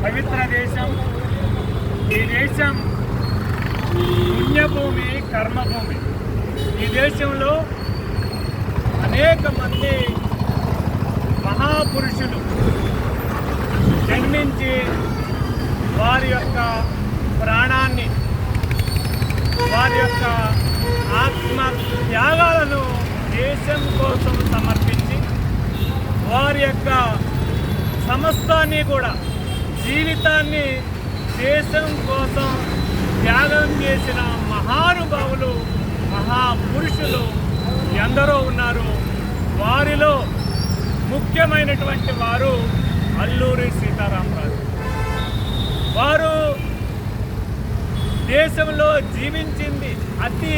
పవిత్ర దేశం. ఈ దేశం పుణ్యభూమి, కర్మభూమి. ఈ దేశంలో అనేక మంది మహాపురుషులు జన్మించి వారి యొక్క ప్రాణాన్ని, వారి యొక్క ఆత్మ త్యాగాలను దేశం కోసం సమర్పించి వారి యొక్క సమస్తాన్ని కూడా, జీవితాన్ని దేశం కోసం త్యాగం చేసిన మహానుభావులు, మహాపురుషులు ఎందరో ఉన్నారు. వారిలో ముఖ్యమైనటువంటి వారు అల్లూరి సీతారామరాజు. వారు దేశంలో జీవించింది అతి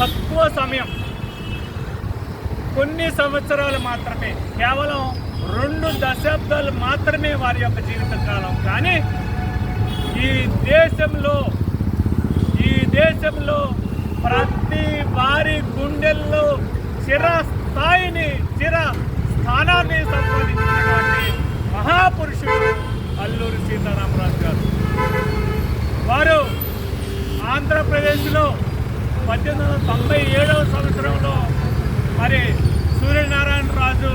తక్కువ సమయం, కొన్ని సంవత్సరాలు మాత్రమే, కేవలం 2 దశాబ్దాలు మాత్రమే వారి యొక్క జీవితకాలం. కానీ ఈ దేశంలో ప్రతి వారి గుండెల్లో స్థానాన్ని సంపాదించినటువంటి మహాపురుషుడు అల్లూరి సీతారామరాజు గారు. వారు ఆంధ్రప్రదేశ్లో 1897వ సంవత్సరంలో మరి సూర్యనారాయణరాజు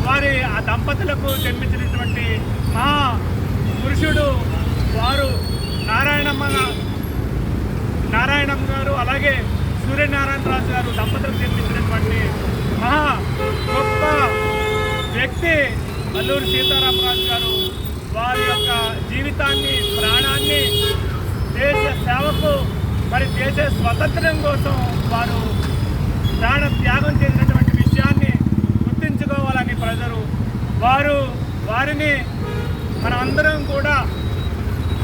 వారి ఆ దంపతులకు జన్మించినటువంటి మహా పురుషుడు వారు. నారాయణమ్మ గారు అలాగే సూర్యనారాయణరాజు గారు దంపతులకు జన్మించినటువంటి మహా గొప్ప వ్యక్తి అల్లూరి సీతారామరాజు గారు. వారి యొక్క జీవితాన్ని, ప్రాణాన్ని దేశ సేవకు, మరి దేశ స్వతంత్రం కోసం వారు ప్రాణ త్యాగం చేసినటువంటి విషయాన్ని గుర్తించుకోవాలని ప్రజలు వారిని మనమందరం కూడా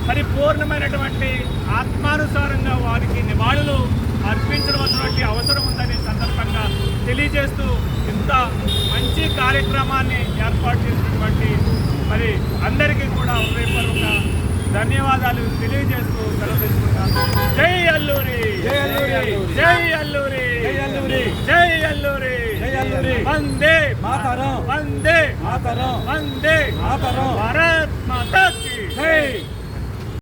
పరిపూర్ణమైనటువంటి ఆత్మానుసారంగా వారికి నివాళులు అర్పించవలసినటువంటి అవసరం ఉందని సందర్భంగా తెలియజేస్తూ ఇంత మంచి కార్యక్రమాన్ని ఏర్పాటు చేసినటువంటి మరి అందరికీ కూడా హృదయపూర్వక ధన్యవాదాలు తెలియజేస్తూ సెలవు తీసుకుంటాను. జై అల్లూరి, జై అల్లూరి, జై అల్లూరి, వందే మాతరం, వందే మాతరం, వందే మాతరం, భారత్ మాతా కీ జై.